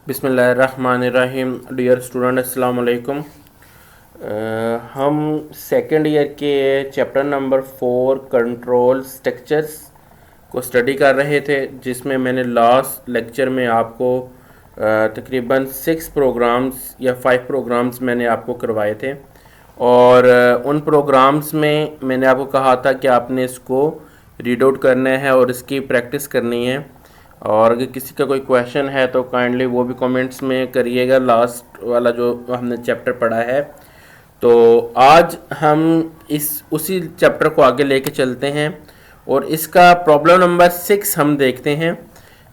बिस्मिल्लाहिर्रहमानिर्रहीम। Dear student, अस्सलाम वालेकुम। हम सेकेंड ईयर के चैप्टर नंबर 4 कंट्रोल स्ट्रक्चर्स को स्टडी कर रहे थे, जिसमें मैंने लास्ट लेक्चर में आपको तकरीबन 6 प्रोग्राम्स या 5 प्रोग्राम्स मैंने आपको करवाए थे। और उन प्रोग्राम्स में मैंने आपको कहा था कि आपने इसको रीड आउट करना है और इसकी प्रैक्टिस करनी है। और अगर किसी का कोई क्वेश्चन है तो काइंडली वो भी कमेंट्स में करिएगा, लास्ट वाला जो हमने चैप्टर पढ़ा है। तो आज हम उसी चैप्टर को आगे लेके चलते हैं और इसका प्रॉब्लम नंबर 6 हम देखते हैं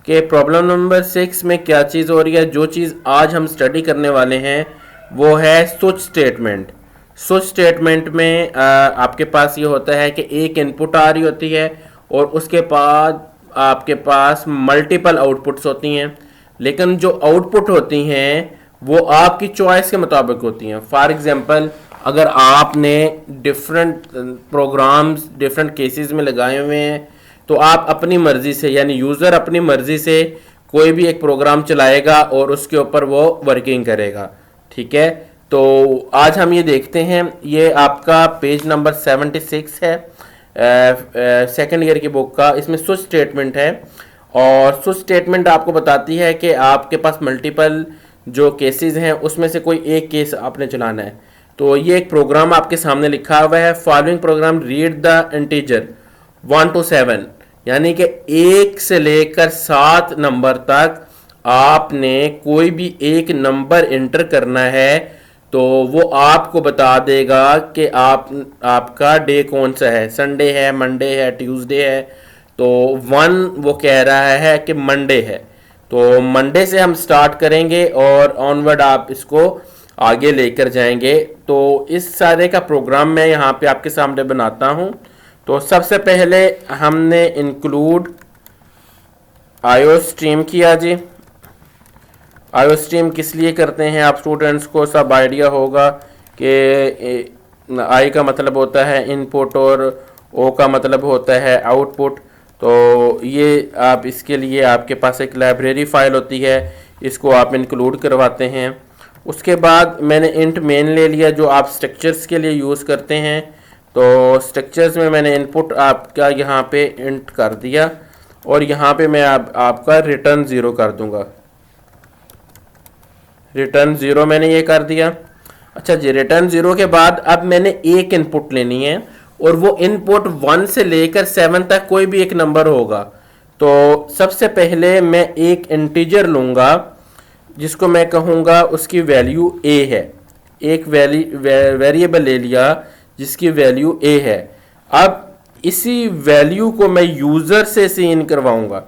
कि प्रॉब्लम नंबर 6 में क्या चीज़ हो रही है। जो चीज़ आज हम स्टडी करने वाले हैं वो है स्विच स्टेटमेंट। स्विच स्टेटमेंट में आपके पास ये होता है कि एक इनपुट आ रही होती है और उसके बाद आपके पास मल्टीपल आउटपुट्स होती हैं, लेकिन जो आउटपुट होती हैं वो आपकी चॉइस के मुताबिक होती हैं। फॉर एग्जांपल, अगर आपने डिफरेंट प्रोग्राम्स डिफरेंट केसेस में लगाए हुए हैं तो आप अपनी मर्ज़ी से, यानी यूज़र अपनी मर्ज़ी से कोई भी एक प्रोग्राम चलाएगा और उसके ऊपर वो वर्किंग करेगा। ठीक है, तो आज हम ये देखते हैं। ये आपका पेज नंबर 76 है सेकेंड ईयर की बुक का। इसमें स्विच स्टेटमेंट है और स्विच स्टेटमेंट आपको बताती है कि आपके पास मल्टीपल जो केसेस हैं उसमें से कोई एक केस आपने चलाना है। तो ये एक प्रोग्राम आपके सामने लिखा हुआ है, following programme read the integer 1 to 7, यानी कि 1 से लेकर 7 नंबर तक आपने कोई भी एक नंबर एंटर करना है, तो वो आपको बता देगा कि आपका डे कौन सा है, संडे है, मंडे है, ट्यूसडे है। तो 1 वो कह रहा है कि मंडे है, तो मंडे से हम स्टार्ट करेंगे और ऑनवर्ड आप इसको आगे लेकर जाएंगे। तो इस सारे का प्रोग्राम मैं यहाँ पे आपके सामने बनाता हूँ। तो सबसे पहले हमने इंक्लूड आईओ स्ट्रीम किया जी। आईओ स्ट्रीम किस लिए करते हैं, आप स्टूडेंट्स को सब आइडिया होगा कि आई का मतलब होता है इनपुट और ओ का मतलब होता है आउटपुट। तो ये आप इसके लिए आपके पास एक लाइब्रेरी फाइल होती है, इसको आप इंक्लूड करवाते हैं। उसके बाद मैंने इंट मेन ले लिया जो आप स्ट्रक्चर्स के लिए यूज़ करते हैं। तो स्ट्रक्चर्स में मैंने इनपुट आपका यहाँ पे इंट कर दिया और यहाँ पे मैं आपका रिटर्न 0 कर दूंगा। रिटर्न 0 मैंने ये कर दिया। अच्छा जी, रिटर्न 0 के बाद अब मैंने एक इनपुट लेनी है और वो इनपुट 1 से लेकर 7 तक कोई भी एक नंबर होगा। तो सबसे पहले मैं एक इंटीजर लूँगा जिसको मैं कहूँगा उसकी वैल्यू a है। एक वेरिएबल ले लिया जिसकी वैल्यू a है। अब इसी वैल्यू को मैं यूज़र से इन करवाऊँगा।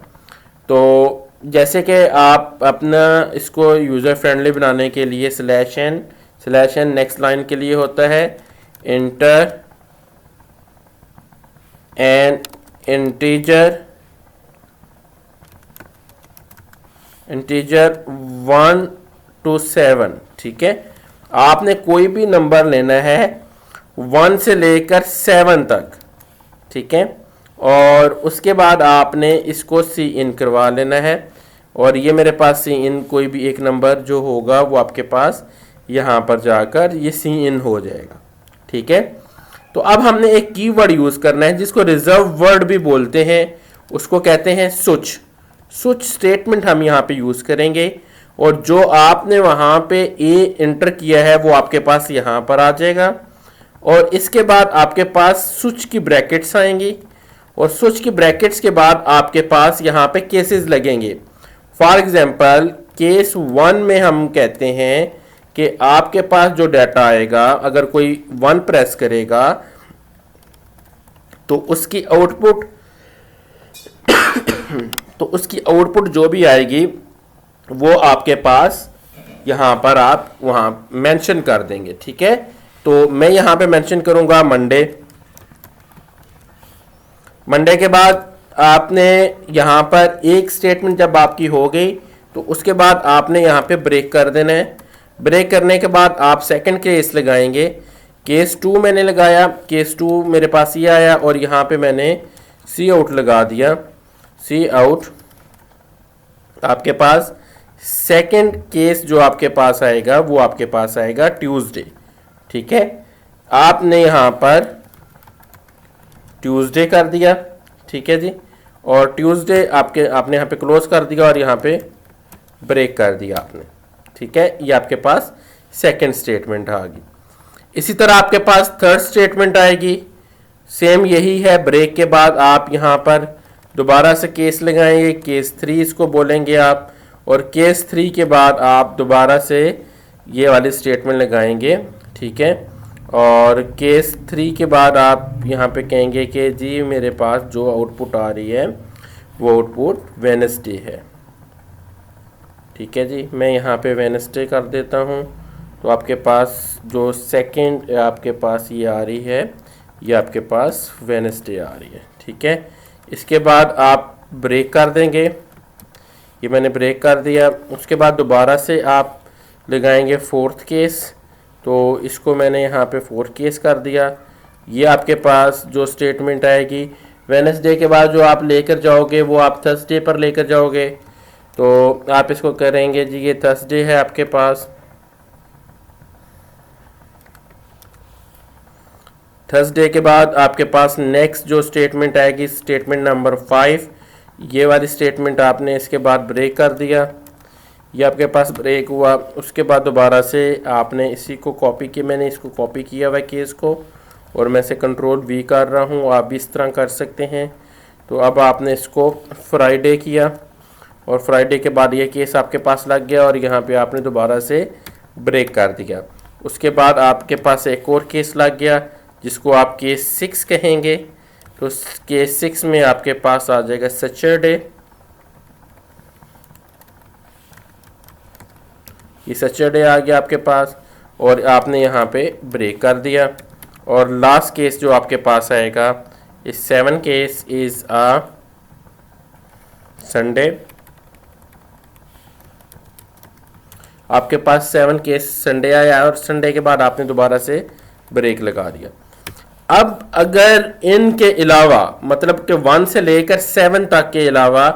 तो जैसे कि आप अपना इसको यूज़र फ्रेंडली बनाने के लिए /n नेक्स्ट लाइन के लिए होता है इंटर एन इंटीजर 1 to 7। ठीक है, आपने कोई भी नंबर लेना है 1 से लेकर 7 तक। ठीक है, और उसके बाद आपने इसको सी इन करवा लेना है और ये मेरे पास सी इन कोई भी एक नंबर जो होगा वो आपके पास यहाँ पर जाकर ये सी इन हो जाएगा। ठीक है, तो अब हमने एक कीवर्ड यूज़ करना है जिसको रिजर्व वर्ड भी बोलते हैं, उसको कहते हैं स्विच। स्विच स्टेटमेंट हम यहाँ पे यूज़ करेंगे और जो आपने वहाँ पे ए इंटर किया है वो आपके पास यहाँ पर आ जाएगा और इसके बाद आपके पास स्विच की ब्रैकेट्स आएंगी और स्विच की ब्रैकेट्स के बाद आपके पास यहाँ पे केसेस लगेंगे। फॉर एग्जांपल केस 1 में हम कहते हैं कि आपके पास जो डाटा आएगा, अगर कोई 1 प्रेस करेगा तो उसकी आउटपुट जो भी आएगी वो आपके पास यहाँ पर आप वहाँ मेंशन कर देंगे। ठीक है, तो मैं यहाँ पे मेंशन करूँगा मंडे। मंडे के बाद आपने यहाँ पर एक स्टेटमेंट जब आपकी हो गई तो उसके बाद आपने यहाँ पे ब्रेक कर देना है। ब्रेक करने के बाद आप सेकंड केस लगाएंगे। केस 2 मैंने लगाया, केस 2 मेरे पास ये आया और यहाँ पे मैंने सी आउट लगा दिया। सी आउट आपके पास सेकंड केस जो आपके पास आएगा वो आपके पास आएगा ट्यूसडे। ठीक है, आपने यहाँ पर ट्यूसडे कर दिया। ठीक है जी, और ट्यूसडे आपने यहाँ पे क्लोज कर दिया और यहाँ पे ब्रेक कर दिया आपने। ठीक है, ये आपके पास सेकंड स्टेटमेंट आ गई। इसी तरह आपके पास थर्ड स्टेटमेंट आएगी, सेम यही है। ब्रेक के बाद आप यहाँ पर दोबारा से केस लगाएंगे, केस 3 इसको बोलेंगे आप, और केस 3 के बाद आप दोबारा से ये वाली स्टेटमेंट लगाएंगे। ठीक है, और केस 3 के बाद आप यहाँ पे कहेंगे कि जी मेरे पास जो आउटपुट आ रही है वो आउटपुट वेडनेसडे है। ठीक है जी, मैं यहाँ पे वेडनेसडे कर देता हूँ। तो आपके पास जो सेकंड आपके पास ये आ रही है, ये आपके पास वेडनेसडे आ रही है। ठीक है, इसके बाद आप ब्रेक कर देंगे, ये मैंने ब्रेक कर दिया। उसके बाद दोबारा से आप लगाएंगे फोर्थ केस, तो इसको मैंने यहाँ पे फोर्थ केस कर दिया। ये आपके पास जो स्टेटमेंट आएगी, वेडनेसडे के बाद जो आप लेकर जाओगे वो आप थर्सडे पर लेकर जाओगे। तो आप इसको करेंगे जी ये थर्सडे है आपके पास। थर्सडे के बाद आपके पास नेक्स्ट जो स्टेटमेंट आएगी, स्टेटमेंट नंबर 5, ये वाली स्टेटमेंट आपने इसके बाद ब्रेक कर दिया, ये आपके पास ब्रेक हुआ। उसके बाद दोबारा से आपने इसी को कॉपी किया, मैंने इसको कॉपी किया हुआ केस को, और मैं से कंट्रोल V कर रहा हूँ, आप भी इस तरह कर सकते हैं। तो अब आपने इसको फ्राइडे किया, और फ्राइडे के बाद ये केस आपके पास लग गया, और यहाँ पे आपने दोबारा से ब्रेक कर दिया। उसके बाद आपके पास एक और केस लग गया जिसको आप केस 6 कहेंगे। तो केस 6 में आपके पास आ जाएगा सैटरडे, ये सैटरडे आ गया आपके पास, और आपने यहाँ पे ब्रेक कर दिया। और लास्ट केस जो आपके पास आएगा, इस 7 केस इज अ संडे। आपके पास 7 केस संडे आया, और संडे के बाद आपने दोबारा से ब्रेक लगा दिया। अब अगर इनके अलावा, मतलब कि 1 से लेकर 7 तक के अलावा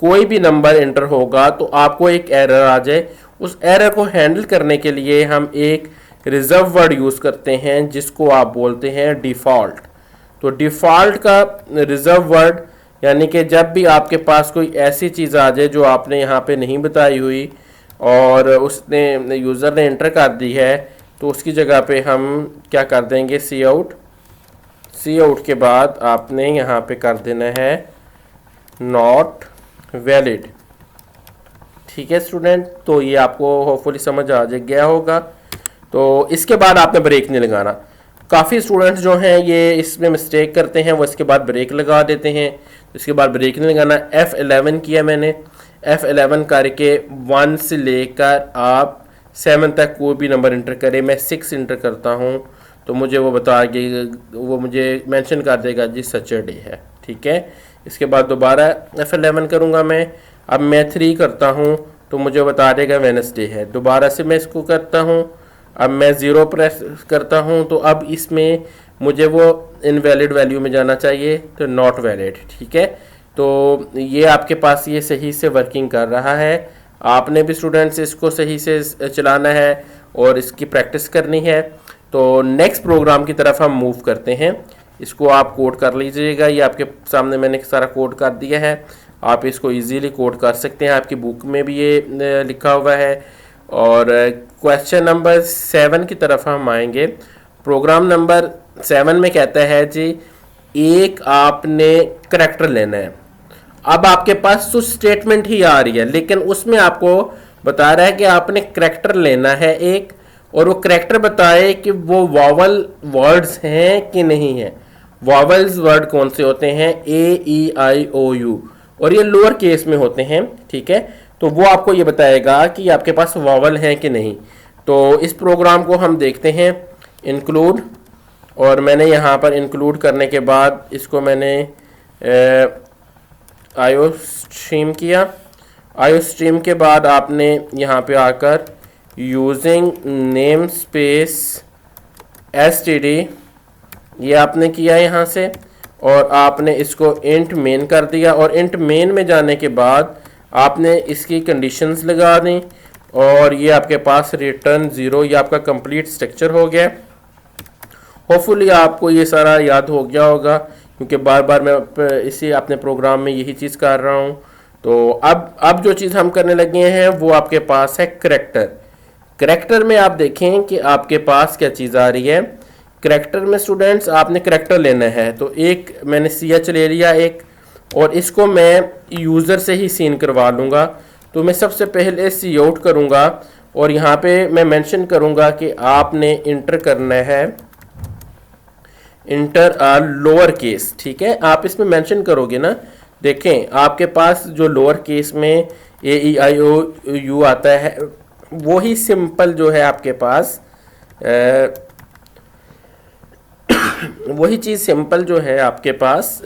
कोई भी नंबर एंटर होगा तो आपको एक एरर आ जाए, उस एरर को हैंडल करने के लिए हम एक रिजर्व वर्ड यूज़ करते हैं जिसको आप बोलते हैं डिफ़ॉल्ट। तो डिफ़ॉल्ट का रिजर्व वर्ड, यानी कि जब भी आपके पास कोई ऐसी चीज़ आ जाए जो आपने यहाँ पे नहीं बताई हुई और उसने यूज़र ने एंटर कर दी है, तो उसकी जगह पे हम क्या कर देंगे, सी आउट। सी आउट के बाद आपने यहाँ पे कर देना है नॉट वैलिड। ठीक है स्टूडेंट, तो ये आपको होपफुली समझ आ गया होगा। तो इसके बाद आपने ब्रेक नहीं लगाना। काफ़ी स्टूडेंट्स जो हैं ये इसमें मिस्टेक करते हैं, वो इसके बाद ब्रेक लगा देते हैं। इसके बाद ब्रेक नहीं लगाना। F11 किया मैंने, F11 करके 1 से लेकर आप 7 तक कोई भी नंबर इंटर करें। मैं 6 इंटर करता हूँ तो मुझे वो वो मुझे मेंशन कर देगा जी सैटरडे है। ठीक है, इसके बाद दोबारा F11 करूँगा मैं। अब मैं 3 करता हूँ तो मुझे बता देगा वेडनेसडे है। दोबारा से मैं इसको करता हूँ, अब मैं 0 प्रेस करता हूँ तो अब इसमें मुझे वो इनवैलिड वैल्यू में जाना चाहिए, तो नॉट वैलिड। ठीक है, तो ये आपके पास ये सही से वर्किंग कर रहा है। आपने भी स्टूडेंट्स इसको सही से चलाना है और इसकी प्रैक्टिस करनी है। तो नेक्स्ट प्रोग्राम की तरफ हम मूव करते हैं। इसको आप कोड कर लीजिएगा, ये आपके सामने मैंने सारा कोड कर दिया है, आप इसको इजीली कोड कर सकते हैं। आपकी बुक में भी ये लिखा हुआ है। और क्वेश्चन नंबर 7 की तरफ हम आएंगे। प्रोग्राम नंबर 7 में कहता है जी एक आपने करैक्टर लेना है। अब आपके पास तो स्टेटमेंट ही आ रही है, लेकिन उसमें आपको बता रहा है कि आपने करैक्टर लेना है एक, और वो करैक्टर बताए कि वो वॉवल वर्ड्स हैं कि नहीं है। वॉवल्स वर्ड कौन से होते हैं, AEIOU, और ये लोअर केस में होते हैं। ठीक है, तो वो आपको ये बताएगा कि आपके पास वॉवल हैं कि नहीं। तो इस प्रोग्राम को हम देखते हैं, इंक्लूड, और मैंने यहाँ पर इंक्लूड करने के बाद इसको मैंने आयो स्ट्रीम किया। आयो स्ट्रीम के बाद आपने यहाँ पे आकर यूजिंग नेम स्पेस std ये आपने किया यहाँ से, और आपने इसको इंट मेन कर दिया। और इंट मेन में जाने के बाद आपने इसकी कंडीशंस लगा दी और ये आपके पास रिटर्न 0, ये आपका कंप्लीट स्ट्रक्चर हो गया। होपफुली आपको ये सारा याद हो गया होगा, क्योंकि बार बार मैं इसी अपने प्रोग्राम में यही चीज़ कर रहा हूँ। तो अब जो चीज़ हम करने लगे हैं वो आपके पास है करैक्टर। करैक्टर में आप देखें कि आपके पास क्या चीज़ आ रही है। करैक्टर में स्टूडेंट्स आपने करैक्टर लेना है, तो एक मैंने CH ले लिया एक, और इसको मैं यूज़र से ही सीन करवा लूँगा। तो मैं सबसे पहले सी आउट करूँगा और यहाँ पे मैं मेंशन करूँगा कि आपने इंटर करना है, इंटर लोअर केस। ठीक है, आप इसमें मेंशन करोगे ना। देखें आपके पास जो लोअर केस में AEIOU आता है वो ही सिंपल जो है आपके पास वही चीज़ सिंपल जो है आपके पास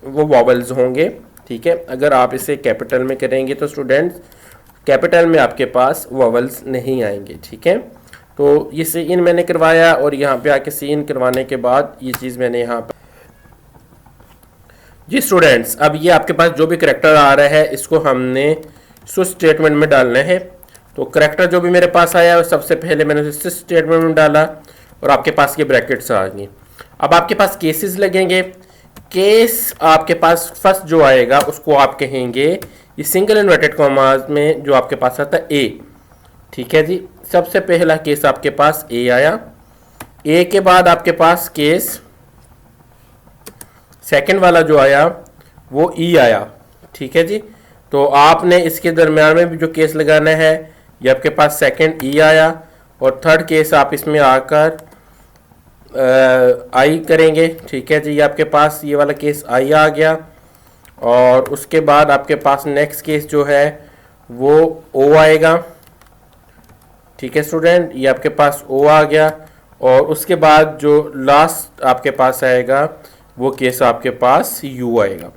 वो वॉवल्स होंगे। ठीक है, अगर आप इसे कैपिटल में करेंगे तो स्टूडेंट्स कैपिटल में आपके पास वॉवल्स नहीं आएंगे। ठीक है, तो ये सी इन मैंने करवाया और यहाँ पे आके सी इन करवाने के बाद ये चीज़ मैंने यहाँ पर जी स्टूडेंट्स, अब ये आपके पास जो भी करैक्टर आ रहा है इसको हमने स्विच स्टेटमेंट में डालना है। तो करैक्टर जो भी मेरे पास आया है सबसे पहले मैंने स्विच स्टेटमेंट में डाला और आपके पास ये ब्रैकेट्स आ गई। अब आपके पास केसेस लगेंगे। केस आपके पास फर्स्ट जो आएगा उसको आप कहेंगे, ये सिंगल इन्वर्टेड कॉमास में जो आपके पास आता है ए। ठीक है जी, सबसे पहला केस आपके पास ए आया। ए के बाद आपके पास केस सेकंड वाला जो आया वो ई आया। ठीक है जी, तो आपने इसके दरम्यान में भी जो केस लगाना है ये आपके पास सेकंड ई आया, और थर्ड केस आप इसमें आकर आई करेंगे। ठीक है जी, ये आपके पास ये वाला केस आई आ गया, और उसके बाद आपके पास नेक्स्ट केस जो है वो ओ आएगा। ठीक है स्टूडेंट, ये आपके पास ओ आ गया, और उसके बाद जो लास्ट आपके पास आएगा वो केस आपके पास यू आएगा।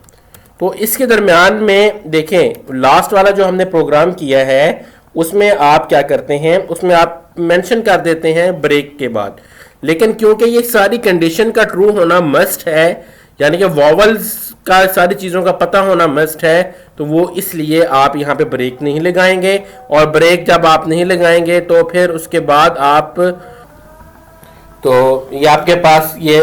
तो इसके दरमियान में देखें लास्ट वाला जो हमने प्रोग्राम किया है उसमें आप क्या करते हैं, उसमें आप मेंशन कर देते हैं ब्रेक के बाद। लेकिन क्योंकि ये सारी कंडीशन का ट्रू होना मस्ट है, यानी कि वॉवल्स का सारी चीज़ों का पता होना मस्ट है, तो वो इसलिए आप यहाँ पे ब्रेक नहीं लगाएंगे। और ब्रेक जब आप नहीं लगाएंगे तो फिर उसके बाद आप, तो ये आपके पास ये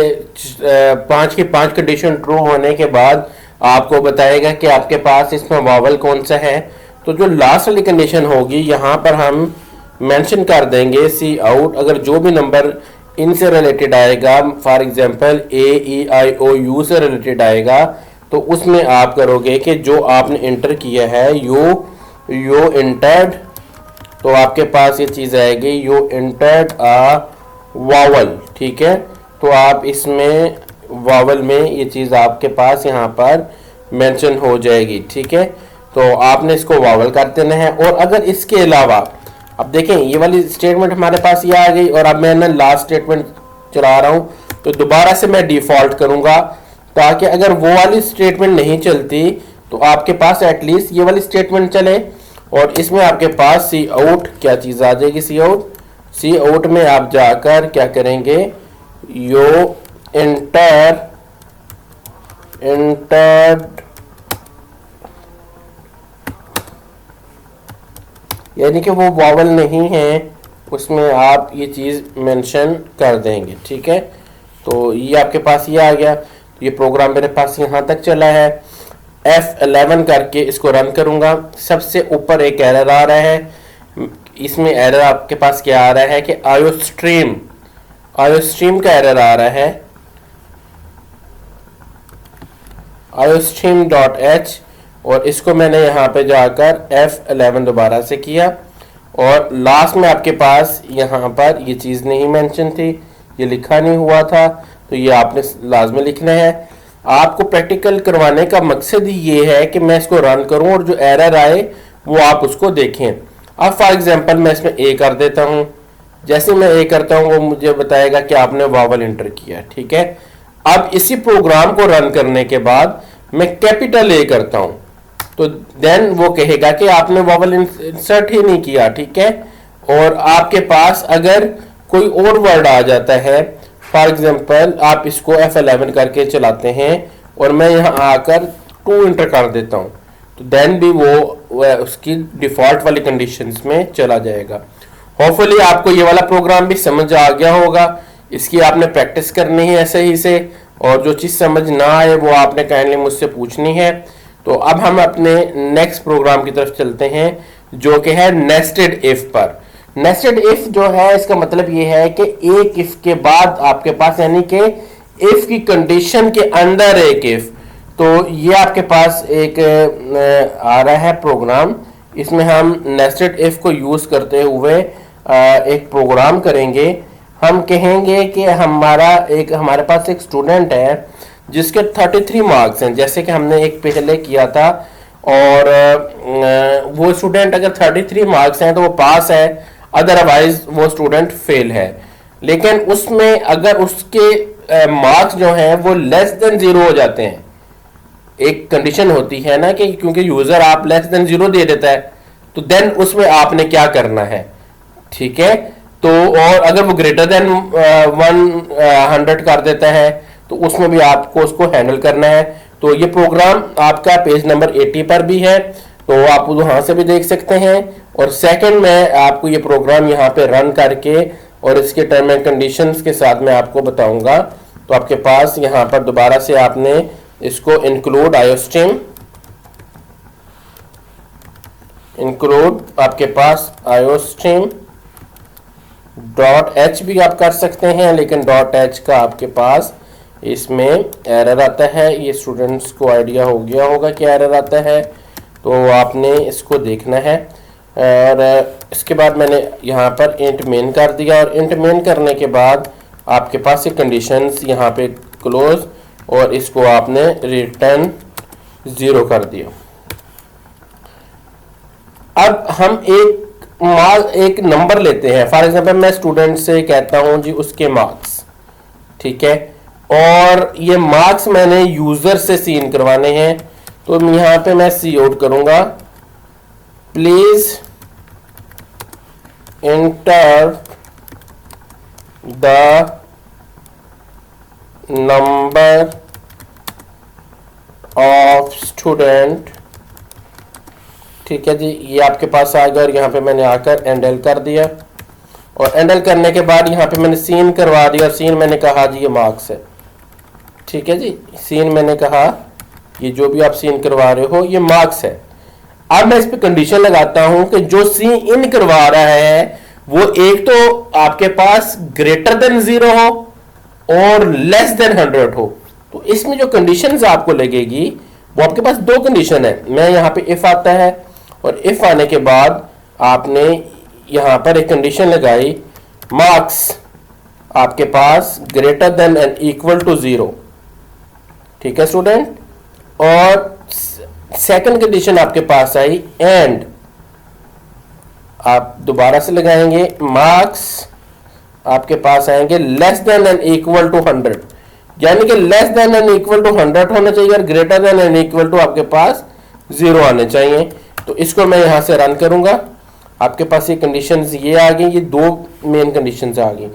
5 की 5 कंडीशन ट्रू होने के बाद आपको बताएगा कि आपके पास इसमें वॉवल कौन सा है। तो जो लास्ट वाली कंडीशन होगी यहाँ पर हम मेंशन कर देंगे सी आउट। अगर जो भी नंबर इनसे रिलेटेड आएगा, फॉर एग्जांपल AEIOU से रिलेटेड आएगा, तो उसमें आप करोगे कि जो आपने इंटर किया है यू इंटर्ड, तो आपके पास ये चीज़ आएगी यू इंटर्ड अ वावल। ठीक है, तो आप इसमें वावल में ये चीज़ आपके पास यहाँ पर मेंशन हो जाएगी। ठीक है, तो आपने इसको वावल कर देना है। और अगर इसके अलावा अब देखें ये वाली स्टेटमेंट हमारे पास ये आ गई, और अब मैं ना लास्ट स्टेटमेंट चला रहा हूँ, तो दोबारा से मैं डिफ़ॉल्ट करूँगा, ताकि अगर वो वाली स्टेटमेंट नहीं चलती तो आपके पास एटलीस्ट ये वाली स्टेटमेंट चले। और इसमें आपके पास सी आउट क्या चीज़ आ जाएगी, सी आउट में आप जाकर क्या करेंगे, यो इंटर्ड, यानी कि वो वॉवल नहीं है उसमें आप ये चीज़ मेंशन कर देंगे। ठीक है, तो ये आपके पास ये आ गया। तो ये प्रोग्राम मेरे पास यहाँ तक चला है। F11 करके इसको रन करूँगा, सबसे ऊपर एक एरर आ रहा है। इसमें एरर आपके पास क्या आ रहा है कि आयोस्ट्रीम का एरर आ रहा है, iostream.h, और इसको मैंने यहाँ पे जाकर F11 दोबारा से किया, और लास्ट में आपके पास यहाँ पर ये चीज़ नहीं मेंशन थी, ये लिखा नहीं हुआ था, तो ये आपने लाजमी लिखना है। आपको प्रैक्टिकल करवाने का मकसद ही ये है कि मैं इसको रन करूं और जो एरर आए वो आप उसको देखें। अब फॉर एग्जांपल मैं इसमें ए कर देता हूं, जैसे मैं ए करता हूं वो मुझे बताएगा कि आपने वावल इंटर किया। ठीक है, अब इसी प्रोग्राम को रन करने के बाद मैं कैपिटल ए करता हूं, तो देन वो कहेगा कि आपने वावल इंसर्ट ही नहीं किया। ठीक है, और आपके पास अगर कोई और वर्ड आ जाता है, फॉर एग्जाम्पल आप इसको F11 करके चलाते हैं और मैं यहाँ आकर 2 इंटर कर देता हूँ, तो देन भी वो उसकी डिफ़ॉल्ट वाली कंडीशंस में चला जाएगा। होपफुली आपको ये वाला प्रोग्राम भी समझ आ गया होगा। इसकी आपने प्रैक्टिस करनी है सही से, और जो चीज़ समझ ना आए वो आपने काइंडली मुझसे पूछनी है। तो अब हम अपने नेक्स्ट प्रोग्राम की तरफ चलते हैं, जो कि है नेस्टेड इफ पर। नेस्टेड इफ जो है, इसका मतलब ये है कि एक इफ के बाद आपके पास, यानी कि इफ की कंडीशन के अंदर एक इफ। तो ये आपके पास एक आ रहा है प्रोग्राम, इसमें हम नेस्टेड इफ को यूज करते हुए एक प्रोग्राम करेंगे। हम कहेंगे कि हमारे पास एक स्टूडेंट है जिसके 33 मार्क्स हैं, जैसे कि हमने एक पहले किया था, और वो स्टूडेंट अगर 33 मार्क्स हैं तो वो पास है, अदरवाइज वो स्टूडेंट फेल है। लेकिन उसमें अगर उसके मार्क्स जो हैं वो लेस देन 0 हो जाते हैं, एक कंडीशन होती है ना कि क्योंकि यूजर आप लेस देन 0 दे देता है, तो देन उसमें आपने क्या करना है, ठीक है। तो और अगर वो ग्रेटर देन 100 कर देता है तो उसमें भी आपको उसको हैंडल करना है। तो ये प्रोग्राम आपका पेज नंबर 80 पर भी है, तो आप वहां से भी देख सकते हैं। और सेकंड में आपको ये प्रोग्राम यहाँ पे रन करके और इसके टर्म एंड कंडीशंस के साथ मैं आपको बताऊंगा। तो आपके पास यहाँ पर दोबारा से आपने इसको इंक्लूड आयोस्ट्रीम, इंक्लूड आपके पास आयोस्ट्रीम .h भी आप कर सकते हैं, लेकिन .h का आपके पास इसमें एरर आता है। ये स्टूडेंट्स को आइडिया हो गया होगा कि एरर आता है, तो आपने इसको देखना है। और इसके बाद मैंने यहाँ पर इंट मेन कर दिया, और इंट मेन करने के बाद आपके पास ये कंडीशंस यहाँ पे क्लोज, और इसको आपने रिटर्न 0 कर दिया। अब हम एक नंबर लेते हैं। फॉर एग्जांपल मैं स्टूडेंट से कहता हूं जी उसके मार्क्स, ठीक है, और ये मार्क्स मैंने यूजर से सीन करवाने हैं। तो यहां पे मैं सी आउट करूंगा, please enter the number of student, ठीक है जी, ये आपके पास आ गया। और यहाँ पे मैंने आकर एंडल कर दिया, और एंडल करने के बाद यहाँ पे मैंने सीन करवा दिया, और सीन मैंने कहा जी ये मार्क्स है, ठीक है जी। सीन मैंने कहा ये जो भी आप सीन करवा रहे हो ये मार्क्स है। अब मैं इस पे कंडीशन लगाता हूं कि जो सीन इन करवा रहा है वो एक तो आपके पास ग्रेटर देन 0 हो और लेस देन 100 हो। तो इसमें जो कंडीशंस आपको लगेगी वो आपके पास दो कंडीशन है। मैं यहाँ पे इफ आता है, और इफ आने के बाद आपने यहां पर एक कंडीशन लगाई, मार्क्स आपके पास greater than and equal to 0, ठीक है स्टूडेंट। और सेकंड कंडीशन आपके पास आई एंड आप दोबारा से लगाएंगे, मार्क्स आपके पास आएंगे less than and equal to 100, यानी कि less than and equal to 100 होना चाहिए, और greater than and equal to आपके पास 0 आने चाहिए। तो इसको मैं यहां से रन करूंगा, आपके पास ये कंडीशंस ये आ गई, ये दो मेन कंडीशंस आ गई।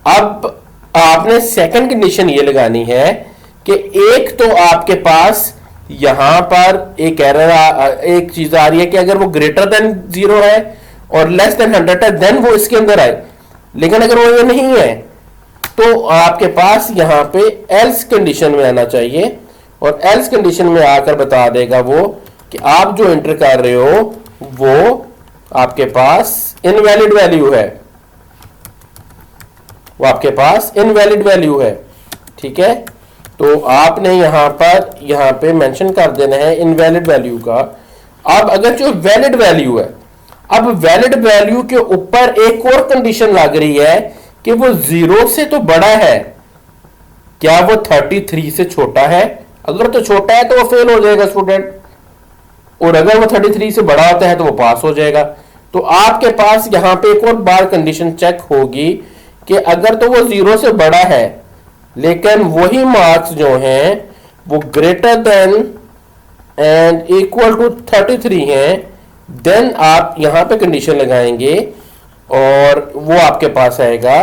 अब आपने सेकंड कंडीशन ये लगानी है कि एक तो आपके पास यहां पर एक एरर एक चीज आ रही है कि अगर वो ग्रेटर देन 0 है और लेस देन 100 है देन वो इसके अंदर आए, लेकिन अगर वो ये नहीं है तो आपके पास यहां पे एल्स कंडीशन में आना चाहिए, और एल्स कंडीशन में आकर बता देगा वो कि आप जो एंटर कर रहे हो वो आपके पास इनवैलिड वैल्यू है, वो आपके पास इनवैलिड वैल्यू है, ठीक है। तो आपने यहां पे मेंशन कर देना है इनवैलिड वैल्यू का। अब अगर जो वैलिड वैल्यू है, अब वैलिड वैल्यू के ऊपर एक और कंडीशन लग रही है कि वो 0 से तो बड़ा है, क्या वो 33 से छोटा है? अगर तो छोटा है तो वो फेल हो जाएगा स्टूडेंट, और अगर वो 33 से बड़ा होता है तो वो पास हो जाएगा। तो आपके पास यहां पे एक और बार कंडीशन चेक होगी कि अगर तो वो 0 से बड़ा है लेकिन वही मार्क्स जो हैं वो greater than and equal to 33 हैं, देन आप यहां पे कंडीशन लगाएंगे और वो आपके पास आएगा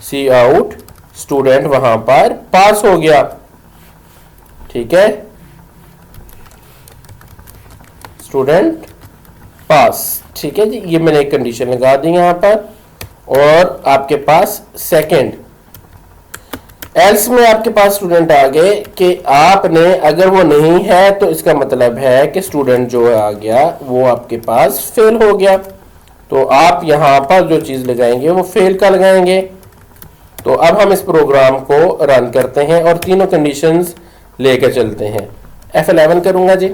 सी आउट स्टूडेंट वहां पर पास हो गया, ठीक है। स्टूडेंट पास। ठीक है जी, ये मैंने एक कंडीशन लगा दी यहाँ पर। और आपके पास सेकंड एल्स में आपके पास स्टूडेंट आ गए कि आपने, अगर वो नहीं है तो इसका मतलब है कि स्टूडेंट जो आ गया वो आपके पास फेल हो गया। तो आप यहां पर जो चीज लगाएंगे वो फेल का लगाएंगे। तो अब हम इस प्रोग्राम को रन करते हैं और तीनों कंडीशंस लेकर चलते हैं। F11 करूंगा जी।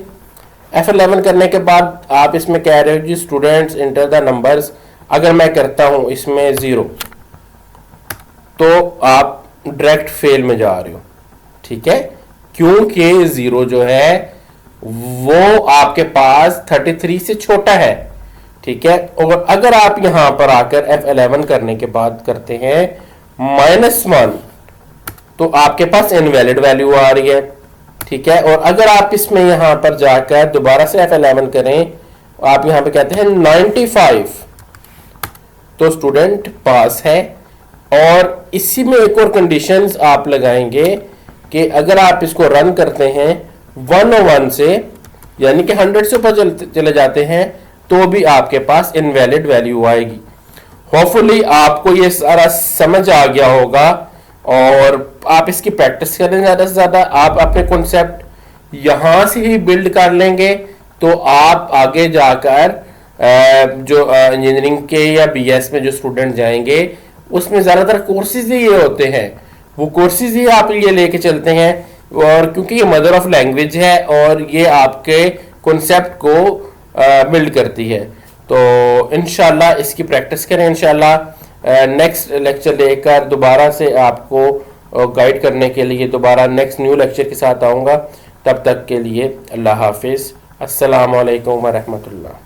F11 करने के बाद आप इसमें कह रहे हो जी स्टूडेंट्स इंटर द नंबर्स। अगर मैं करता हूं इसमें 0 तो आप डायरेक्ट फेल में जा रहे हो। ठीक है, क्योंकि 0 जो है वो आपके पास 33 से छोटा है। ठीक है, और अगर आप यहां पर आकर F11 करने के बाद करते हैं -1 तो आपके पास इनवैलिड वैल्यू आ रही है। ठीक है, और अगर आप इसमें यहां पर जाकर दोबारा से F11 करें, आप यहां पे कहते हैं 95 तो स्टूडेंट पास है। और इसी में एक और कंडीशंस आप लगाएंगे कि अगर आप इसको रन करते हैं 101 से, यानी कि 100 से ऊपर चले जाते हैं, तो भी आपके पास इनवैलिड वैल्यू आएगी। होपफुली आपको ये सारा समझ आ गया होगा और आप इसकी प्रैक्टिस करें ज़्यादा से ज़्यादा। आप अपने कॉन्सेप्ट यहाँ से ही बिल्ड कर लेंगे तो आप आगे जाकर जो इंजीनियरिंग के या बीएस में जो स्टूडेंट जाएंगे उसमें ज़्यादातर कोर्सेज ही ये होते हैं, वो कोर्सेज ही आप ये लेके चलते हैं। और क्योंकि ये मदर ऑफ लैंग्वेज है और ये आपके कॉन्सेप्ट को बिल्ड करती है, तो इंशाल्लाह इसकी प्रैक्टिस करें। इंशाल्लाह नेक्स्ट लेक्चर लेकर दोबारा से आपको गाइड करने के लिए दोबारा नेक्स्ट न्यू लेक्चर के साथ आऊँगा। तब तक के लिए अल्लाह हाफिज़। अस्सलामु अलैकुम व रहमतुल्लाह।